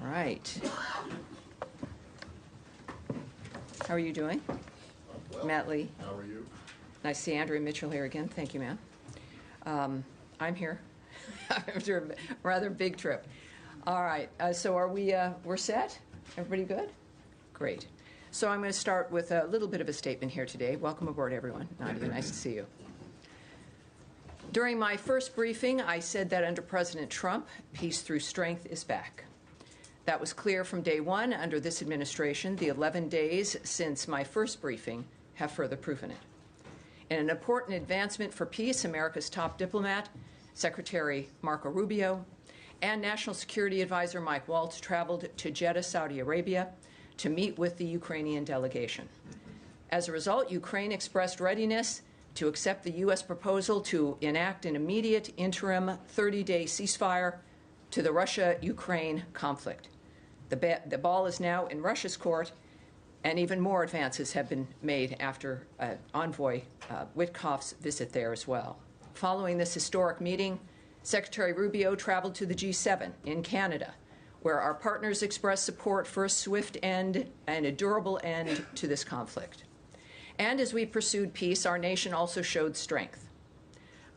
right. How are you doing? Well, Matt Lee. how are you? Nice to see Andrea Mitchell here again. Thank you, ma'am. I'm here after a rather big trip. All right, so are we, we're set? Everybody good? Great. So I'm going to start with a little bit of a statement here today. Welcome aboard, everyone. Nadia, nice to see you. During my first briefing, I said that under President Trump, peace through strength is back. That was clear from day one under this administration. The 11 days since my first briefing have further proven it. In an important advancement for peace, America's top diplomat, Secretary Marco Rubio, and National Security Advisor Mike Waltz traveled to Jeddah, Saudi Arabia, to meet with the Ukrainian delegation. As a result, Ukraine expressed readiness to accept the U.S. proposal to enact an immediate interim 30-day ceasefire to the Russia-Ukraine conflict. The ball is now in Russia's court, and even more advances have been made after Envoy Witkoff's visit there as well. Following this historic meeting, Secretary Rubio traveled to the G7 in Canada, where our partners expressed support for a swift end and a durable end to this conflict. And as we pursued peace, our nation also showed strength.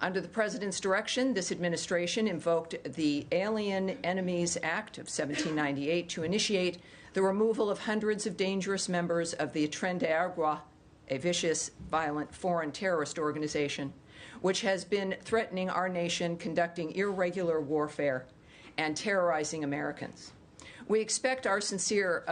Under the President's direction, this administration invoked the Alien Enemies Act of 1798 to initiate the removal of hundreds of dangerous members of the Tren de Aragua, a vicious, violent foreign terrorist organization, which has been threatening our nation, conducting irregular warfare, and terrorizing Americans. We express our sincere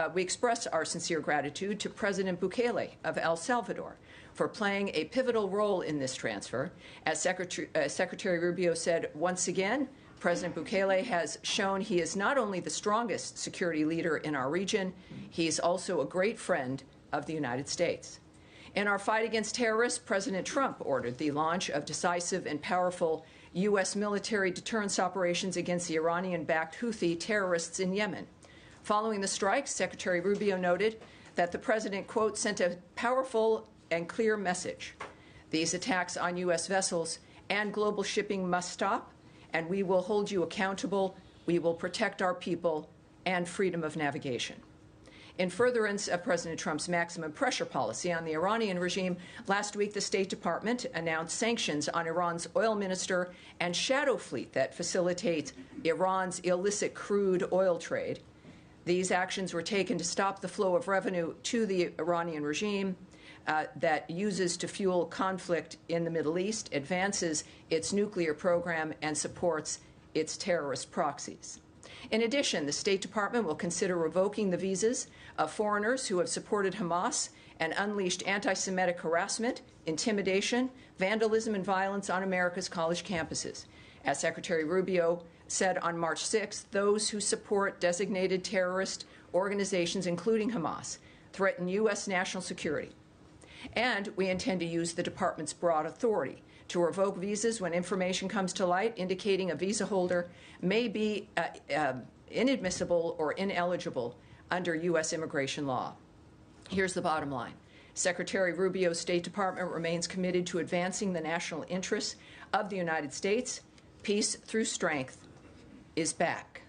gratitude to President Bukele of El Salvador for playing a pivotal role in this transfer. As Secretary Rubio said, once again, President Bukele has shown he is not only the strongest security leader in our region, he is also a great friend of the United States. In our fight against terrorists, President Trump ordered the launch of decisive and powerful U.S. military deterrence operations against the Iranian-backed Houthi terrorists in Yemen. Following the strikes, Secretary Rubio noted that the President, quote, sent a powerful and clear message. These attacks on U.S. vessels and global shipping must stop, and we will hold you accountable. We will protect our people and freedom of navigation. In furtherance of President Trump's maximum pressure policy on the Iranian regime, last week the State Department announced sanctions on Iran's oil minister and shadow fleet that facilitates Iran's illicit crude oil trade. These actions were taken to stop the flow of revenue to the Iranian regime that uses to fuel conflict in the Middle East, advances its nuclear program, and supports its terrorist proxies. In addition, the State Department will consider revoking the visas of foreigners who have supported Hamas and unleashed anti-Semitic harassment, intimidation, vandalism, and violence on America's college campuses. As Secretary Rubio said on March 6th, those who support designated terrorist organizations, including Hamas, threaten U.S. national security. And we intend to use the Department's broad authority to revoke visas when information comes to light indicating a visa holder may be inadmissible or ineligible under U.S. immigration law. Here's the bottom line. Secretary Rubio's State Department remains committed to advancing the national interests of the United States. Peace through strength is back.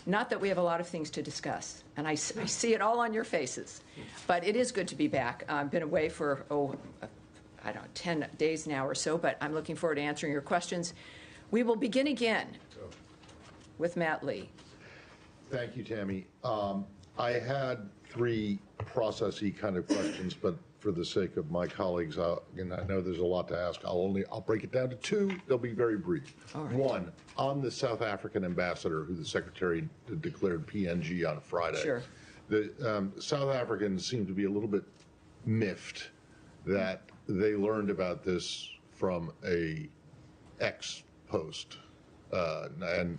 Not that we have a lot of things to discuss, and I see it all on your faces, but it is good to be back. I've been away for, 10 days now or so, but I'm looking forward to answering your questions. We will begin again with Matt Lee. Thank you, Tammy. I had three processy kind of questions, but for the sake of my colleagues, and I know there's a lot to ask, I'll break it down to two. They'll be very brief. All right. One, on the South African ambassador who the Secretary declared PNG on Friday. Sure. The South Africans seem to be a little bit miffed that they learned about this from a X post, and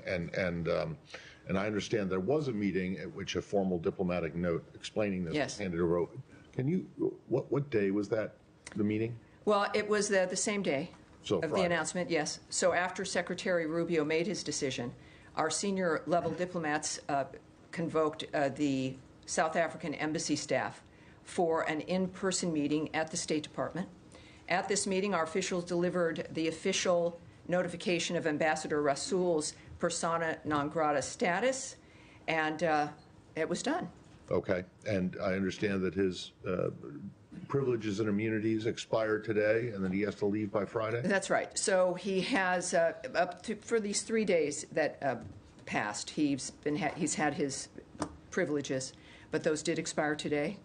I understand there was a meeting at which a formal diplomatic note explaining this was handed over. Can you, what day was that, the meeting? Well, it was the same day of Friday. The announcement, yes. So after Secretary Rubio made his decision, our senior level diplomats convoked the South African embassy staff for an in-person meeting at the State Department. At this meeting, our officials delivered the official notification of Ambassador Rasool's persona non grata status and it was done. Okay, and I understand that his privileges and immunities expire today, and then he has to leave by Friday? That's right. So he has for these 3 days that passed, he's had his privileges, but those did expire today,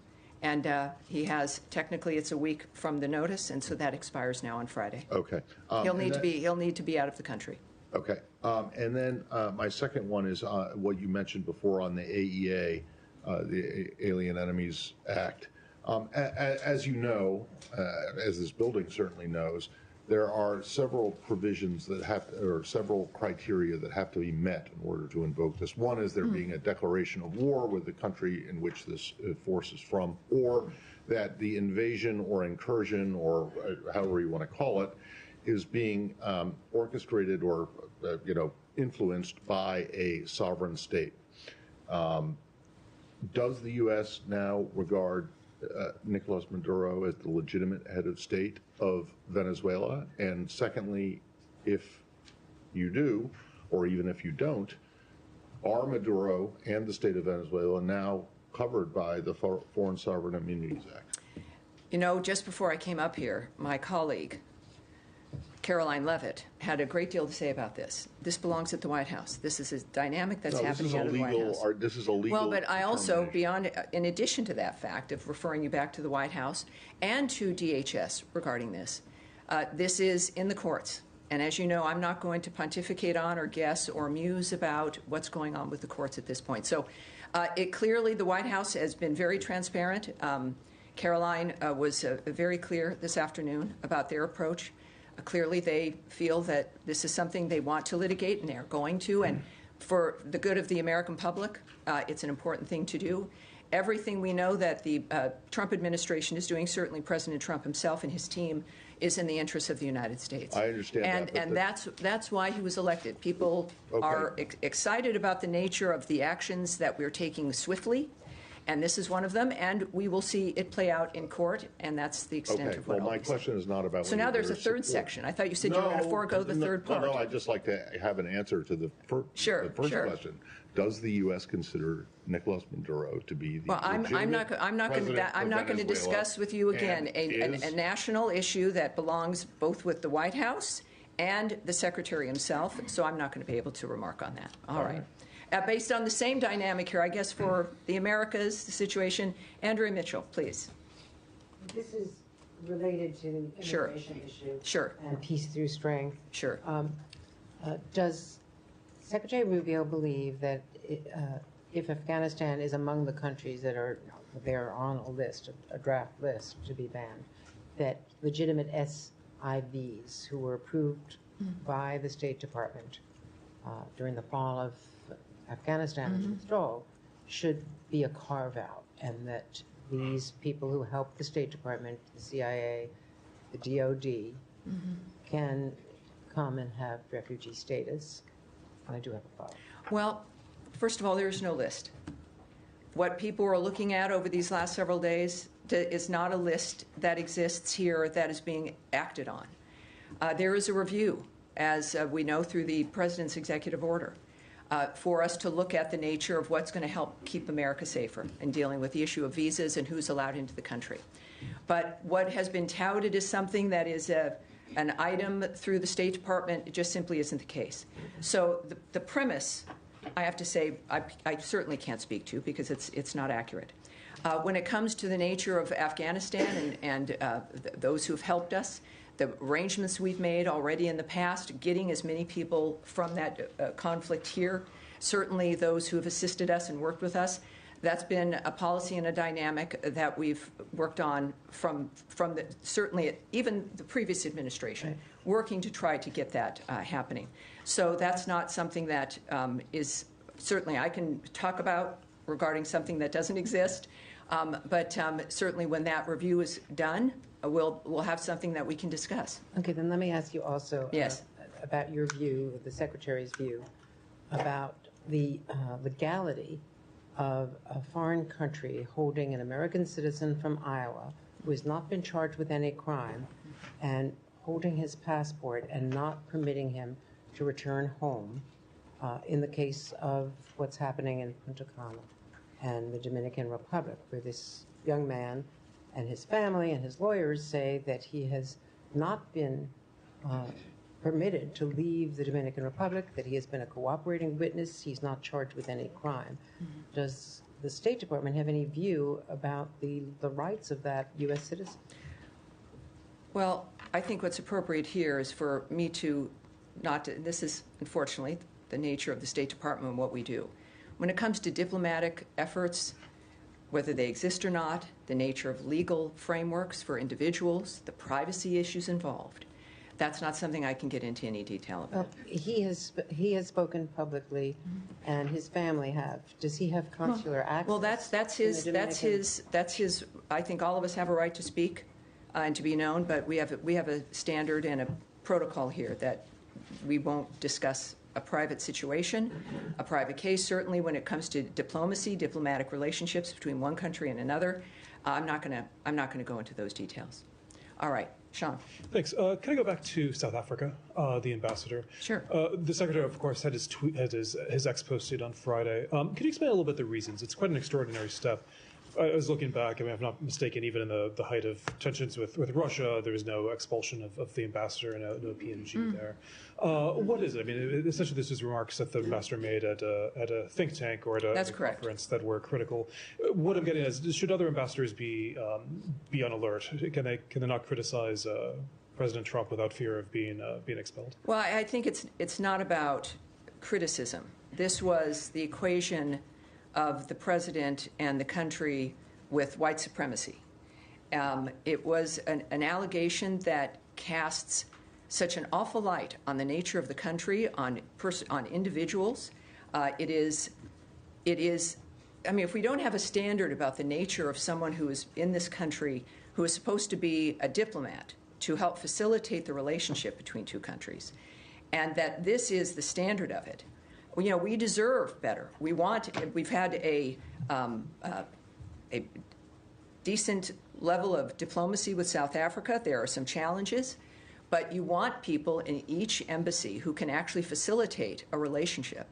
and he has technically it's a week from the notice, and so that expires now on Friday. Okay. He'll need to be out of the country. Okay, and then my second one is what you mentioned before on the AEA, the Alien Enemies Act. As you know, as this building certainly knows, there are several provisions that or several criteria that have to be met in order to invoke this. One is there being a declaration of war with the country in which this force is from, or that the invasion or incursion, or however you want to call it, is being orchestrated or influenced by a sovereign state. Does the U.S. now regard Nicolas Maduro as the legitimate head of state of Venezuela? And secondly, if you do, or even if you don't, are Maduro and the state of Venezuela now covered by the Foreign Sovereign Immunities Act? You know, just before I came up here, my colleague, Caroline Levitt, had a great deal to say about this. This belongs at the White House. This is a dynamic that's happening out of the White House. This is a legal. Well, but I also, in addition to that fact of referring you back to the White House and to DHS regarding this, this is in the courts. And as you know, I'm not going to pontificate on or guess or muse about what's going on with the courts at this point. So clearly the White House has been very transparent. Caroline was very clear this afternoon about their approach. Clearly, they feel that this is something they want to litigate, and they're going to. And for the good of the American public, it's an important thing to do. Everything we know that the Trump administration is doing, certainly President Trump himself and his team, is in the interest of the United States. I understand that. And that's why he was elected. People are excited about the nature of the actions that we're taking swiftly. And this is one of them, and we will see it play out in court, and that's the extent of what my question is not about. So now there's a third section. I thought you said you were going to forego the third part. No, I'd just like to have an answer to the first question. Does the U.S. consider Nicolas Maduro to be the I'm not going to discuss with you again a national issue that belongs both with the White House and the Secretary himself, so I'm not going to be able to remark on that. All right. Based on the same dynamic here, I guess, for the Americas, the situation, Andrea Mitchell, please. This is related to the immigration issue. Sure. And peace through strength. Sure. Does Secretary Rubio believe that if Afghanistan is among the countries that are there on a list, a draft list to be banned, that legitimate SIVs who were approved by the State Department during the fall of Afghanistan's withdrawal should be a carve-out, and that these people who help the State Department, the CIA, the DOD, can come and have refugee status? And I do have a follow-up. Well, first of all, there is no list. What people are looking at over these last several days is not a list that exists here that is being acted on. There is a review, as we know through the President's executive order, for us to look at the nature of what's going to help keep America safer in dealing with the issue of visas and who's allowed into the country. But what has been touted as something that is an item through the State Department, it just simply isn't the case. So the premise, I have to say, I certainly can't speak to because it's not accurate. When it comes to the nature of Afghanistan and those who've helped us, the arrangements we've made already in the past, getting as many people from that conflict here, certainly those who have assisted us and worked with us, that's been a policy and a dynamic that we've worked on from certainly even the previous administration, working to try to get that happening. So that's not something that is certainly I can talk about regarding something that doesn't exist, but certainly when that review is done, we'll have something that we can discuss. Okay, then let me ask you also about your view, the Secretary's view, about the legality of a foreign country holding an American citizen from Iowa who has not been charged with any crime and holding his passport and not permitting him to return home in the case of what's happening in Punta Cana and the Dominican Republic, where this young man and his family and his lawyers say that he has not been permitted to leave the Dominican Republic, that he has been a cooperating witness, he's not charged with any crime. Does the State Department have any view about the rights of that U.S. citizen? Well, I think what's appropriate here is for me to not to, this is unfortunately the nature of the State Department and what we do. When it comes to diplomatic efforts, whether they exist or not, the nature of legal frameworks for individuals, the privacy issues involved, that's not something I can get into any detail about. He has spoken publicly, and his family have. Does he have consular access? Well, that's his. I think all of us have a right to speak and to be known, but we have a standard and a protocol here that we won't discuss a private situation, a private case. Certainly, when it comes to diplomacy, diplomatic relationships between one country and another, I'm not going to go into those details. All right, Sean. Thanks. Can I go back to South Africa, the ambassador? Sure. The secretary, of course, had his ex posted on Friday. Can you explain a little bit the reasons? It's quite an extraordinary step. I was looking back. I mean, if I'm not mistaken, even in the height of tensions with Russia, there was no expulsion of the ambassador and no PNG there. What is it? I mean, essentially, this is remarks that the ambassador made at a think tank or at a conference that were critical. What I'm getting at is, should other ambassadors be on alert? Can they not criticize President Trump without fear of being expelled? Well, I think it's not about criticism. This was the equation of the president and the country with white supremacy. It was an allegation that casts such an awful light on the nature of the country, on individuals. It is. I mean, if we don't have a standard about the nature of someone who is in this country, who is supposed to be a diplomat to help facilitate the relationship between two countries, and that this is the standard of it, you know, we deserve better. We've had a decent level of diplomacy with South Africa. There are some challenges, but you want people in each embassy who can actually facilitate a relationship.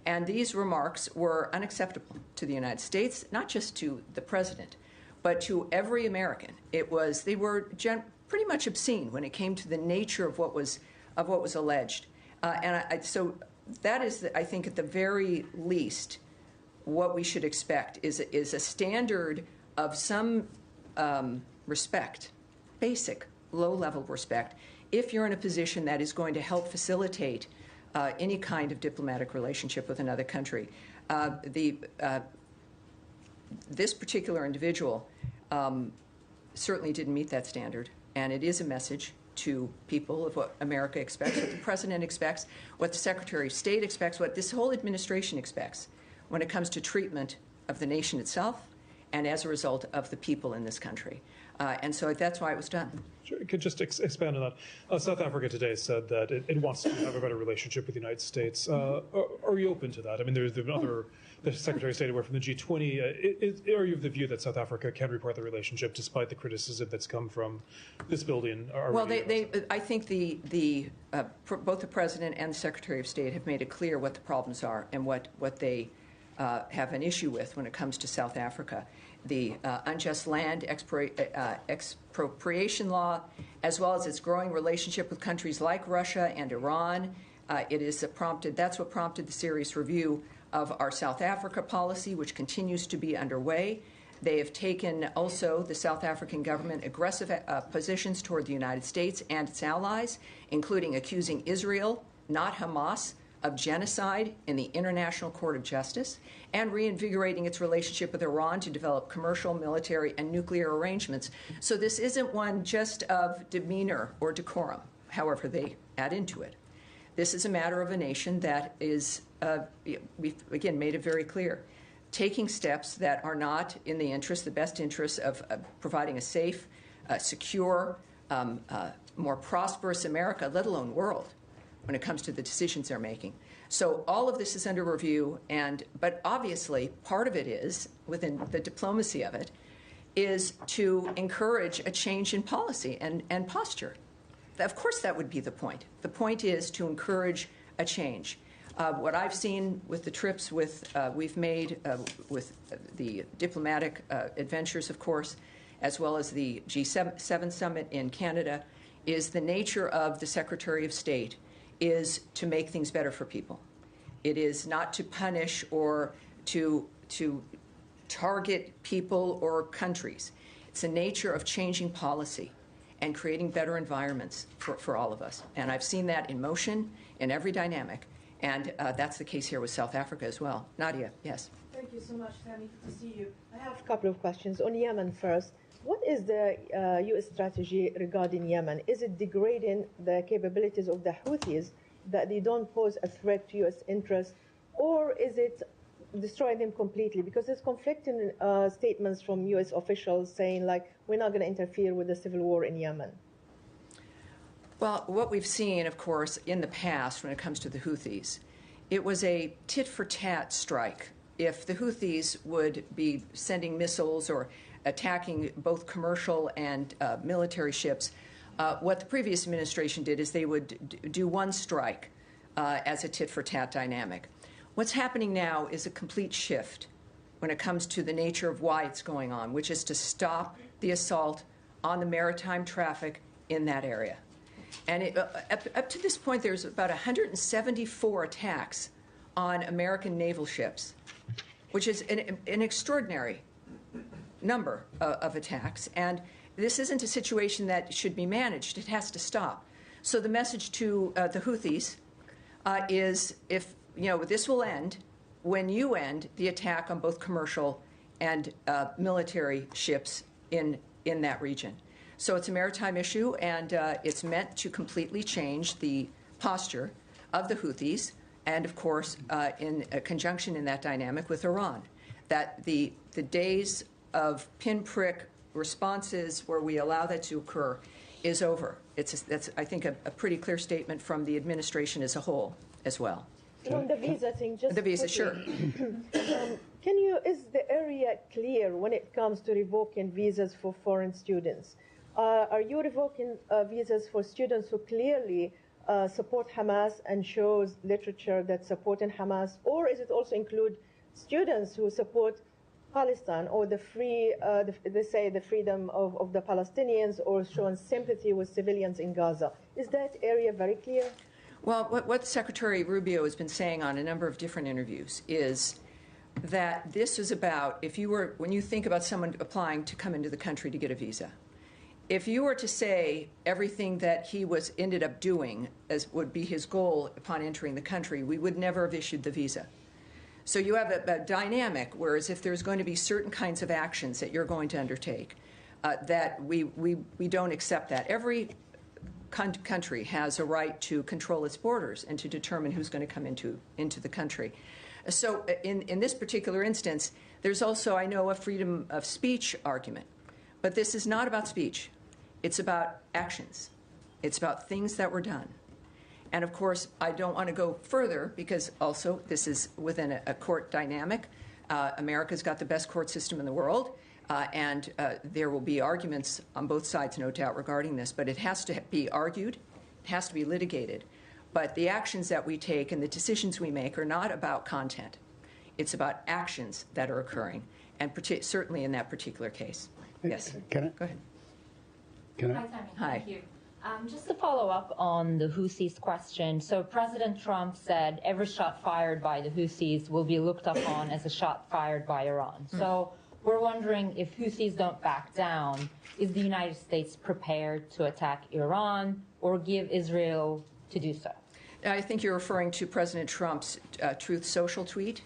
And these remarks were unacceptable to the United States, not just to the president, but to every American. They were pretty much obscene when it came to the nature of what was alleged. So that is, I think, at the very least, what we should expect is a standard of some respect, basic, low-level respect, if you're in a position that is going to help facilitate any kind of diplomatic relationship with another country. This particular individual certainly didn't meet that standard, and it is a message to people of what America expects, what the president expects, what the Secretary of State expects, what this whole administration expects when it comes to treatment of the nation itself and as a result of the people in this country. And so that's why it was done. Sure. Could just expand on that. South Africa today said that it wants to have a better relationship with the United States. Are you open to that? I mean, there's been other, the Secretary of State aware from the G20. Are you of the view that South Africa can report the relationship despite the criticism that's come from this building? Well, I think both the President and the Secretary of State have made it clear what the problems are and what they have an issue with when it comes to South Africa. The unjust land expropriation law, as well as its growing relationship with countries like Russia and Iran. That's what prompted the serious review of our South Africa policy, which continues to be underway. They have taken also, the South African government, aggressive positions toward the United States and its allies, including accusing Israel, not Hamas, of genocide in the International Court of Justice, and reinvigorating its relationship with Iran to develop commercial, military, and nuclear arrangements. So this isn't one just of demeanor or decorum, however they add into it. This is a matter of a nation that is, we've again made it very clear, taking steps that are not in the best interest of providing a safe, secure, more prosperous America, let alone world, when it comes to the decisions they're making. So all of this is under review, but obviously part of it is, within the diplomacy of it, is to encourage a change in policy and posture. Of course that would be the point. The point is to encourage a change. What I've seen with the trips we've made with the diplomatic adventures, of course, as well as the G7 summit in Canada, is the nature of the Secretary of State is to make things better for people. It is not to punish or to target people or countries. It's the nature of changing policy and creating better environments for all of us. And I've seen that in motion in every dynamic. And that's the case here with South Africa as well. Nadia, yes. Thank you so much, Tammy. Good to see you. I have a couple of questions. On Yemen first, what is the U.S. strategy regarding Yemen? Is it degrading the capabilities of the Houthis that they don't pose a threat to U.S. interests, or is it destroying them completely? Because there's conflicting statements from U.S. officials saying, like, we're not going to interfere with the civil war in Yemen. Well, what we've seen, of course, in the past when it comes to the Houthis, it was a tit-for-tat strike. If the Houthis would be sending missiles or attacking both commercial and military ships, what the previous administration did is they would do one strike as a tit-for-tat dynamic. What's happening now is a complete shift when it comes to the nature of why it's going on, which is to stop the assault on the maritime traffic in that area. And up to this point, there's about 174 attacks on American naval ships, which is an extraordinary number of attacks. And this isn't a situation that should be managed. It has to stop. So the message to the Houthis is, if this will end when you end the attack on both commercial and military ships in that region. So it's a maritime issue, and it's meant to completely change the posture of the Houthis, and of course, in a conjunction in that dynamic with Iran, that the days of pinprick responses where we allow that to occur is over. That's, I think, a pretty clear statement from the administration as a whole as well. And on the visa thing, just The visa, quickly, sure. is the area clear when it comes to revoking visas for foreign students? Are you revoking visas for students who clearly support Hamas and shows literature that's supporting Hamas, or is it also include students who support Palestine or the free, they say the freedom of the Palestinians, or showing sympathy with civilians in Gaza? Is that area very clear? Well, what Secretary Rubio has been saying on a number of different interviews is that this is about, when you think about someone applying to come into the country to get a visa, if you were to say everything that he ended up doing as would be his goal upon entering the country, we would never have issued the visa. So you have a dynamic, whereas if there's going to be certain kinds of actions that you're going to undertake, that we don't accept that. Every country has a right to control its borders and to determine who's going to come into the country. So in this particular instance, there's also, I know, a freedom of speech argument. But this is not about speech. It's about actions. It's about things that were done. And of course, I don't want to go further because also this is within a court dynamic. America's got the best court system in the world. And there will be arguments on both sides, no doubt, regarding this. But it has to be argued. It has to be litigated. But the actions that we take and the decisions we make are not about content. It's about actions that are occurring, and certainly in that particular case. Yes. Can I? Go ahead. Can I? Hi, Tammy. Hi. Thank you. Just to follow up on the Houthis question, so President Trump said every shot fired by the Houthis will be looked upon as a shot fired by Iran. So we're wondering, if Houthis don't back down, is the United States prepared to attack Iran or give Israel to do so? I think you're referring to President Trump's Truth Social tweet,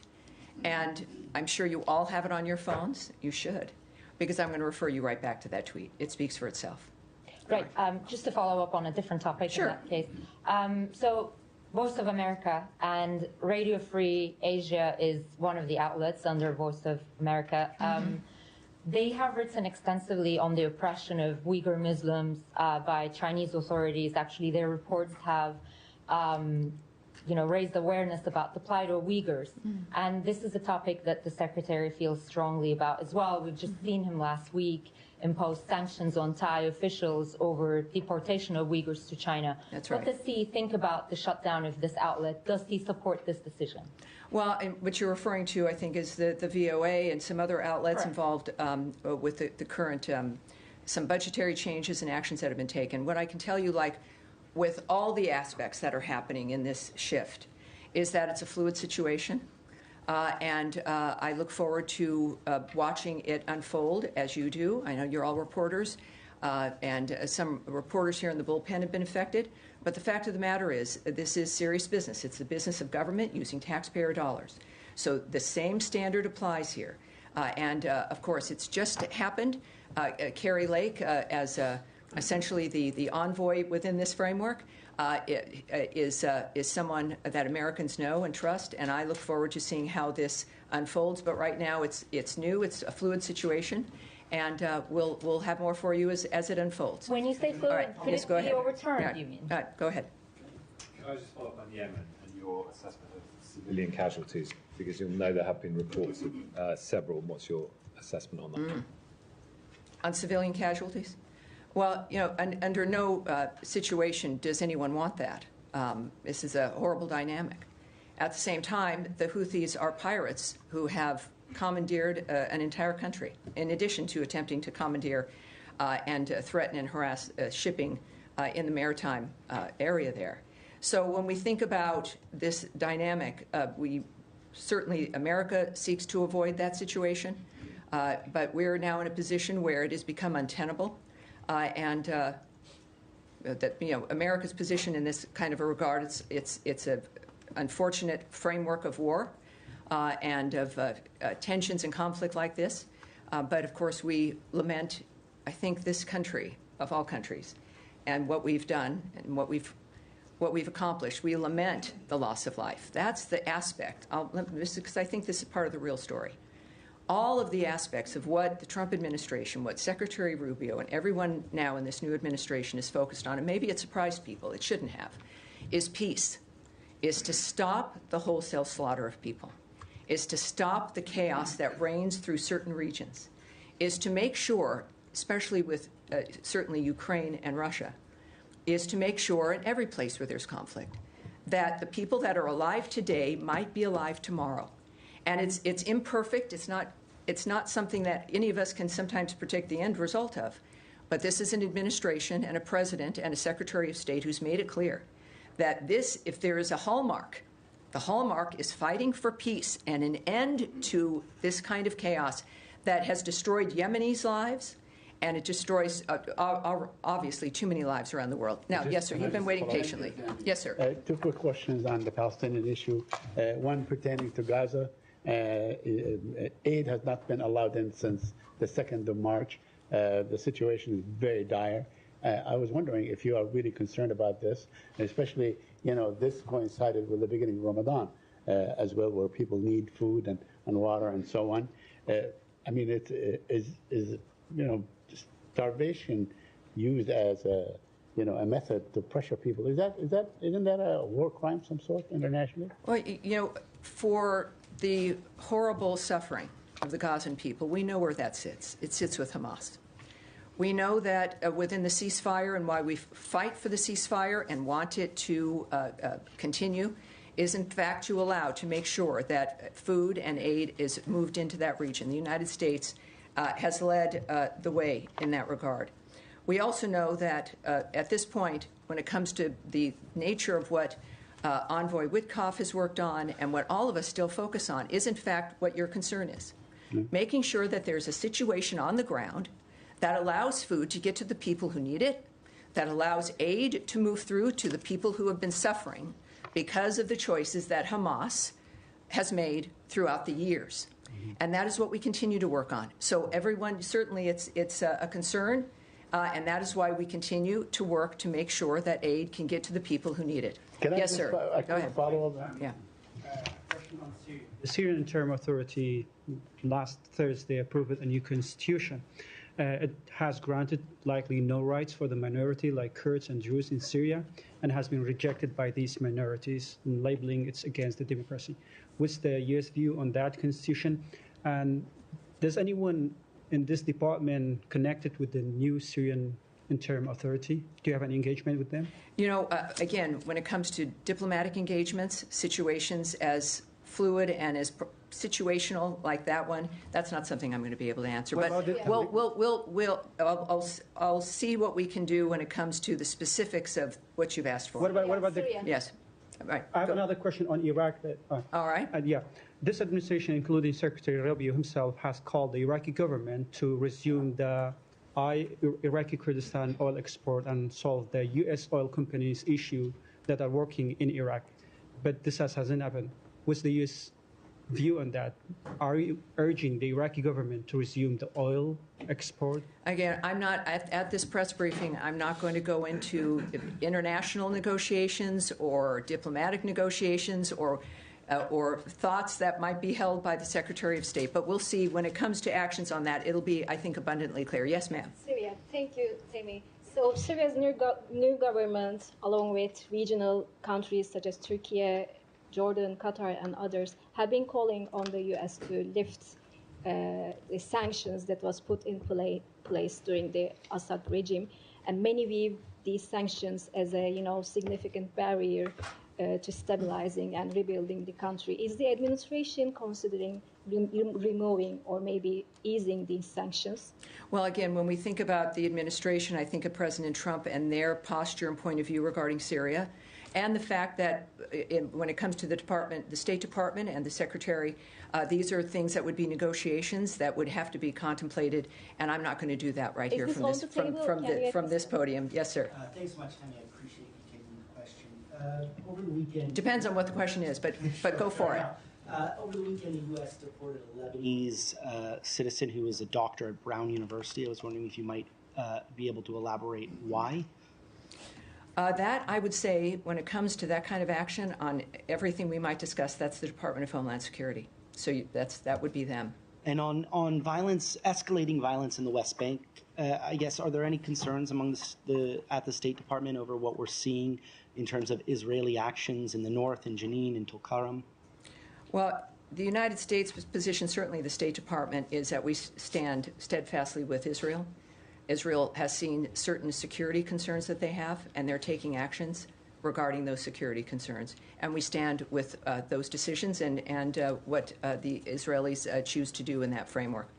and I'm sure you all have it on your phones. You should, because I'm going to refer you right back to that tweet. It speaks for itself. Right. Just to follow up on a different topic Sure. in that case. So Voice of America and Radio Free Asia is one of the outlets under Voice of America. They have written extensively on the oppression of Uyghur Muslims by Chinese authorities. Actually, their reports have raised awareness about the plight of Uyghurs. And this is a topic that the Secretary feels strongly about as well. We've just seen him last week impose sanctions on Thai officials over deportation of Uyghurs to China. That's right. What does he think about the shutdown of this outlet? Does he support this decision? Well, and what you're referring to, I think, is the VOA and some other outlets Correct. involved with the current, some budgetary changes and actions that have been taken. What I can tell you, like with all the aspects that are happening in this shift, is that it's a fluid situation. And I look forward to watching it unfold as you do. I know you're all reporters, and some reporters here in the bullpen have been affected. But the fact of the matter is, this is serious business. It's the business of government using taxpayer dollars. So the same standard applies here. And of course, it's just happened. Carrie Lake, as essentially the envoy within this framework, is someone that Americans know and trust, and I look forward to seeing how this unfolds. But right now, it's new, it's a fluid situation, and we'll have more for you as it unfolds. When you say fluid, right. could Yes, it go be ahead. overturned, Yeah. you mean? Go ahead. Can I just follow up on Yemen and your assessment of civilian casualties? Because you'll know there have been reports of several. What's your assessment on that? On civilian casualties? Well, under no situation does anyone want that. This is a horrible dynamic. At the same time, the Houthis are pirates who have commandeered an entire country, in addition to attempting to commandeer and threaten and harass shipping in the maritime area there. So when we think about this dynamic, America seeks to avoid that situation, but we're now in a position where it has become untenable. And that America's position in this kind of a regard, it's an unfortunate framework of war and of tensions and conflict like this. But of course, we lament, I think, this country of all countries, and what we've done and what we've accomplished. We lament the loss of life. That's the aspect. Because I think this is part of the real story. All of the aspects of what the Trump administration, what Secretary Rubio and everyone now in this new administration is focused on, and maybe it surprised people, it shouldn't have, is peace, is to stop the wholesale slaughter of people, is to stop the chaos that reigns through certain regions, is to make sure, especially with certainly Ukraine and Russia, is to make sure in every place where there's conflict that the people that are alive today might be alive tomorrow. And it's imperfect. It's not something that any of us can sometimes predict the end result of. But this is an administration and a president and a Secretary of State who's made it clear that if there is a hallmark, the hallmark is fighting for peace and an end to this kind of chaos that has destroyed Yemenis' lives, and it destroys, obviously, too many lives around the world. Now, yes, sir, you've been waiting patiently. Yes, sir. Two quick questions on the Palestinian issue. One pertaining to Gaza. Aid has not been allowed in since the 2nd of March. The situation is very dire. I was wondering if you are really concerned about this, especially, this coincided with the beginning of Ramadan as well, where people need food and water and so on. I mean, is starvation used as a method to pressure people? Isn't that a war crime of some sort internationally? Well, for the horrible suffering of the Gazan people, we know where that sits. It sits with Hamas. We know that within the ceasefire, and why we fight for the ceasefire and want it to continue, is in fact to make sure that food and aid is moved into that region. The United States has led the way in that regard. We also know that at this point, when it comes to the nature of what Envoy Witkoff has worked on and what all of us still focus on, is in fact what your concern is. Making sure that there's a situation on the ground that allows food to get to the people who need it, that allows aid to move through to the people who have been suffering because of the choices that Hamas has made throughout the years. And that is what we continue to work on. So everyone, certainly it's a concern, and that is why we continue to work to make sure that aid can get to the people who need it. Yes, sir. Go ahead. Follow up? Yeah. The Syrian Interim Authority last Thursday approved a new constitution. it has granted likely no rights for the minority like Kurds and Druze in Syria and has been rejected by these minorities, labeling it against the democracy. What's the U.S. view on that constitution? And does anyone in this department connected with the new Syrian interim authority? Do you have any engagement with them? You know, again, when it comes to diplomatic engagements, situations as fluid and as situational like that one, that's not something I'm going to be able to answer. What But I'll see what we can do when it comes to the specifics of what you've asked for. What about the? Yes. Right. I have another question on Iraq. All right. Yeah, this administration, including Secretary Rubio himself, has called the Iraqi government to resume the Iraqi Kurdistan oil export and solve the U.S. oil companies' issue that are working in Iraq. But this hasn't happened. What's the U.S. view on that? Are you urging the Iraqi government to resume the oil export? Again, I'm not, at this press briefing, I'm not going to go into international negotiations or diplomatic negotiations or thoughts that might be held by the Secretary of State. But we'll see when it comes to actions on that. It'll be, I think, abundantly clear. Yes, ma'am. Syria. Thank you, Tammy. So Syria's new government, along with regional countries such as Turkey, Jordan, Qatar, and others, have been calling on the U.S. to lift the sanctions that was put in place during the Assad regime, and many view these sanctions as a significant barrier to stabilizing and rebuilding the country. Is the administration considering removing or maybe easing these sanctions? Well, again, when we think about the administration, I think of President Trump and their posture and point of view regarding Syria, and the fact that when it comes to the State Department and the Secretary, these are things that would be negotiations that would have to be contemplated, and I'm not going to do that right here from this podium. Yes, sir. Thanks so much, Tammy. I appreciate you taking the question. Over the weekend... Depends on what the question is, but go for it. Over the weekend, the U.S. deported a Lebanese citizen who was a doctor at Brown University. I was wondering if you might be able to elaborate why. That, I would say, when it comes to that kind of action on everything we might discuss, that's the Department of Homeland Security. So that would be them. And on violence, escalating violence in the West Bank, I guess, are there any concerns among at the State Department over what we're seeing in terms of Israeli actions in the north, in Jenin, in Tulkarm? Well, the United States' position, certainly the State Department, is that we stand steadfastly with Israel. Israel has seen certain security concerns that they have, and they're taking actions regarding those security concerns. And we stand with those decisions and what the Israelis choose to do in that framework.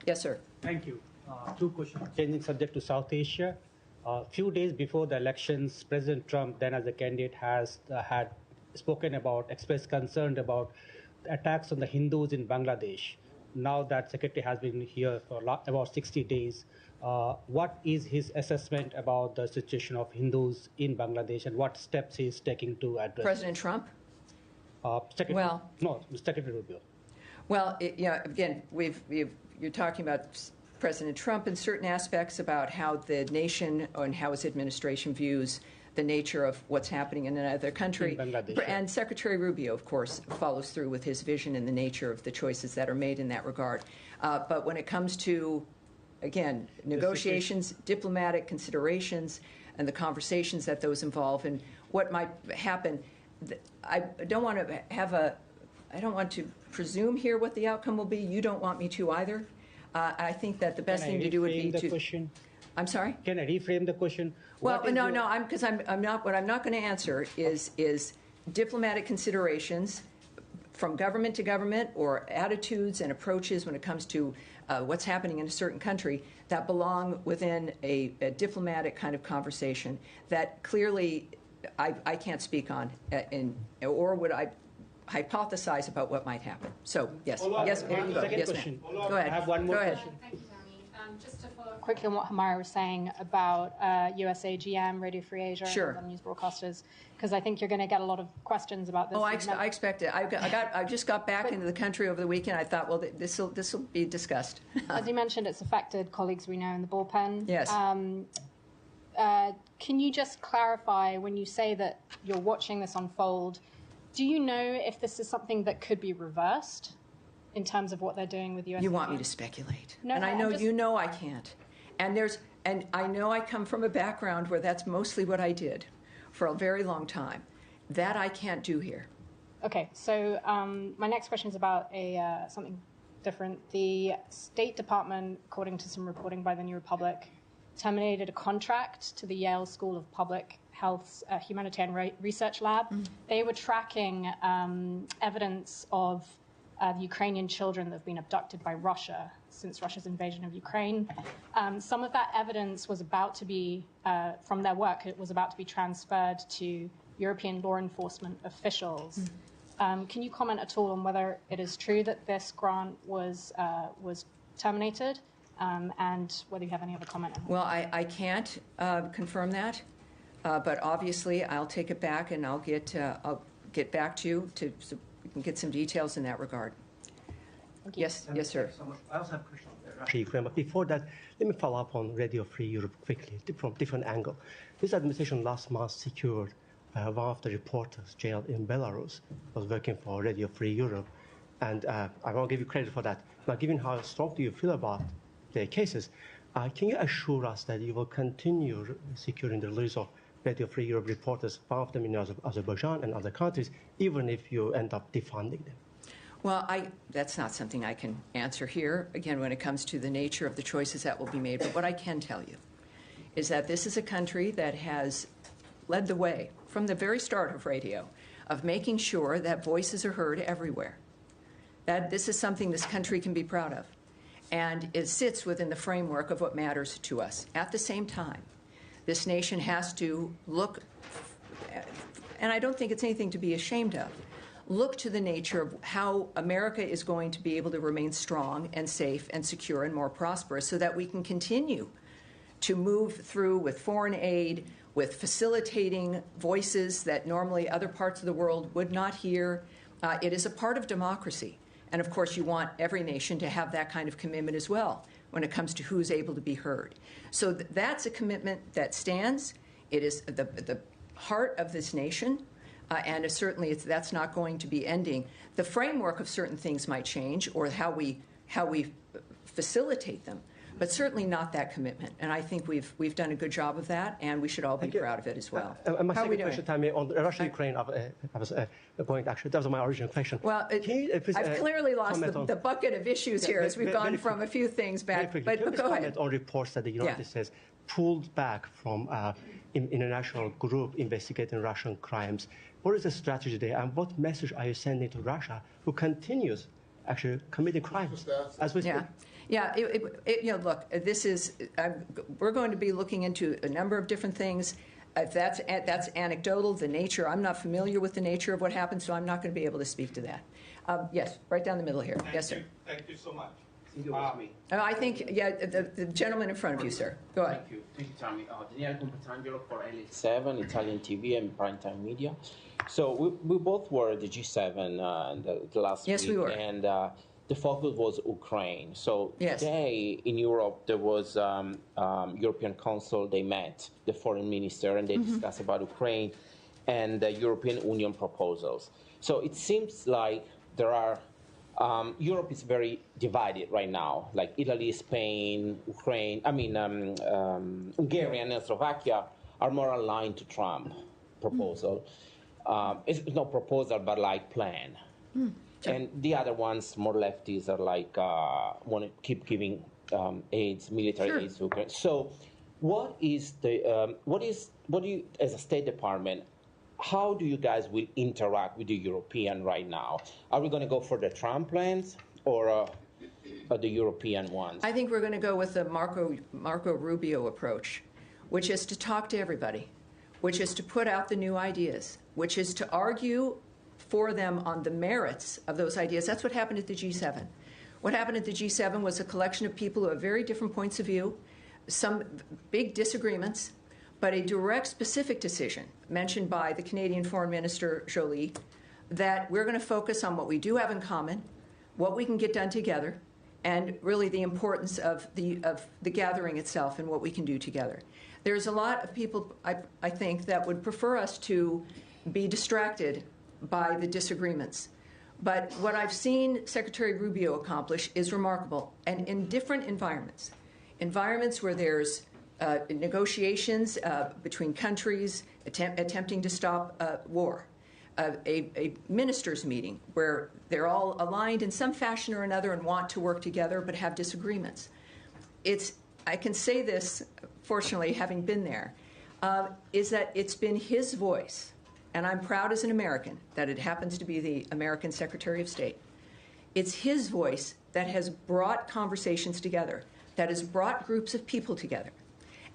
Yes, sir. Thank you. Two questions. Changing subject to South Asia. A few days before the elections, President Trump, then as a candidate, had spoken about, expressed concern about attacks on the Hindus in Bangladesh. Now that Secretary has been here for about 60 days, what is his assessment about the situation of Hindus in Bangladesh and what steps he is taking to address President Trump? Secretary Rubio. Well, again, you're talking about President Trump in certain aspects about how the nation and how his administration views the nature of what's happening in another country. And Secretary Rubio, of course, follows through with his vision and the nature of the choices that are made in that regard. But when it comes to, again, negotiations, diplomatic considerations, and the conversations that those involve and what might happen, I don't want to presume here what the outcome will be. You don't want me to either. I think that the best thing to do would be to... Question? I'm sorry? Can I reframe the question? Well, no, because I'm not. What I'm not going to answer is diplomatic considerations from government to government or attitudes and approaches when it comes to what's happening in a certain country that belong within a diplomatic kind of conversation that clearly I can't speak on, or would I hypothesize about what might happen. So yes, yes, second question. Go ahead. I have one more question. Thank you, Tammy. Just to follow up quickly on what Hamara was saying about USAGM, Radio Free Asia, sure, and other news broadcasters, because I think you're going to get a lot of questions about this. Oh, I expect it. I just got back into the country over the weekend. I thought, well, this will be discussed. As you mentioned, it's affected colleagues we know in the bullpen. Yes. Can you just clarify when you say that you're watching this unfold? Do you know if this is something that could be reversed in terms of what they're doing with USAGM? You want me to speculate? No, and I know you know I can't. And I know I come from a background where that's mostly what I did for a very long time. That I can't do here. Okay, so my next question is about something different. The State Department, according to some reporting by the New Republic, terminated a contract to the Yale School of Public Health's Humanitarian Research Lab. They were tracking evidence of the Ukrainian children that have been abducted by Russia since Russia's invasion of Ukraine. Some of that evidence was about to be, from their work, it was about to be transferred to European law enforcement officials. Can you comment at all on whether it is true that this grant was terminated, and whether you have any other comment on that? Well, I can't confirm that, but obviously I'll take it back and I'll get back to you so we can get some details in that regard. Yes, sir. I also have a question on Russia, Ukraine, but before that, let me follow up on Radio Free Europe quickly from different angle. This administration last month secured one of the reporters jailed in Belarus, was working for Radio Free Europe, and I want to give you credit for that. Now, given how strongly you feel about the cases, can you assure us that you will continue securing the release of Radio Free Europe reporters, one of them in Azerbaijan and other countries, even if you end up defunding them? Well, that's not something I can answer here, again, when it comes to the nature of the choices that will be made. But what I can tell you is that this is a country that has led the way from the very start of radio, of making sure that voices are heard everywhere. That this is something this country can be proud of. And it sits within the framework of what matters to us. At the same time, this nation has to look, and I don't think it's anything to be ashamed of, look to the nature of how America is going to be able to remain strong and safe and secure and more prosperous so that we can continue to move through with foreign aid, with facilitating voices that normally other parts of the world would not hear. It is a part of democracy. And of course, you want every nation to have that kind of commitment as well when it comes to who's able to be heard. So that's a commitment that stands. It is the heart of this nation. And certainly that's not going to be ending. The framework of certain things might change, or how we facilitate them, but certainly not that commitment. And I think we've done a good job of that, and we should all be proud of it as well. My How are we second doing? question, on Russia-Ukraine, I was going, actually, that was my original question. Well, I've clearly lost the bucket of issues here as we've gone from a few things back. But go ahead. On reports that the United States pulled back from international group investigating Russian crimes. What is the strategy there, and what message are you sending to Russia, who continues actually committing crimes as we speak? Look, this is we're going to be looking into a number of different things. If that's anecdotal, the nature. I'm not familiar with the nature of what happened, so I'm not going to be able to speak to that. Yes, right down the middle here. Yes, sir. Thank you so much. I think, the gentleman in front of you, sir. Go ahead. Thank you, Tammy. Daniele Compatangelo for LA7, Italian TV and Primetime Media. So we both were at the G7 the last week. Yes, we were. And the focus was Ukraine. So today in Europe, there was European Council. They met, the foreign minister, and they discussed about Ukraine and the European Union proposals. So it seems like there are Europe is very divided right now. Like Italy, Spain, Ukraine, Hungary and Slovakia are more aligned to Trump proposal. It's not proposal, but like plan. And the other ones, more lefties, are like want to keep giving military aids to Ukraine. So, what do you, as a State Department, how do you guys will interact with the European right now? Are we going to go for the Trump plans or the European ones? I think we're going to go with the Marco Rubio approach, which is to talk to everybody, which is to put out the new ideas, which is to argue for them on the merits of those ideas. That's what happened at the G7. What happened at the G7 was a collection of people who have very different points of view, some big disagreements, but a direct, specific decision mentioned by the Canadian Foreign Minister Joly that we're going to focus on what we do have in common, what we can get done together, and really the importance of the gathering itself and what we can do together. There's a lot of people, I think, that would prefer us to be distracted by the disagreements. But what I've seen Secretary Rubio accomplish is remarkable, and in different environments. environments where there's negotiations between countries attempting to stop war, a ministers' meeting where they're all aligned in some fashion or another and want to work together but have disagreements. I can say this, fortunately, having been there, is that it's been his voice, and I'm proud as an American that it happens to be the American Secretary of State. It's his voice that has brought conversations together, that has brought groups of people together.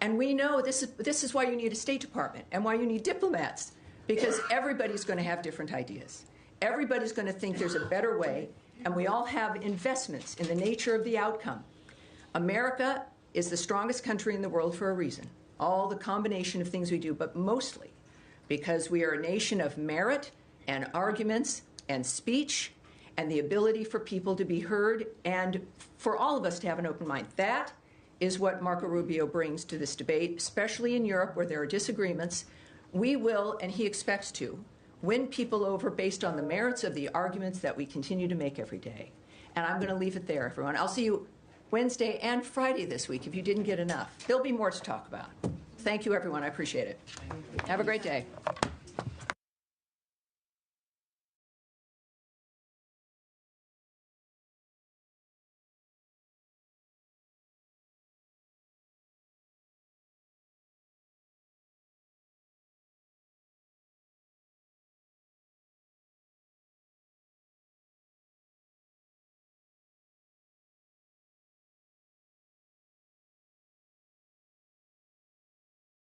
And we know this is why you need a State Department and why you need diplomats, because everybody's going to have different ideas. Everybody's going to think there's a better way, and we all have investments in the nature of the outcome. America is the strongest country in the world for a reason. All the combination of things we do, but mostly because we are a nation of merit and arguments and speech and the ability for people to be heard and for all of us to have an open mind. That is what Marco Rubio brings to this debate, especially in Europe where there are disagreements. We will, and he expects to, win people over based on the merits of the arguments that we continue to make every day. And I'm going to leave it there, everyone. I'll see you Wednesday and Friday this week if you didn't get enough. There'll be more to talk about. Thank you, everyone. I appreciate it. Have a great day.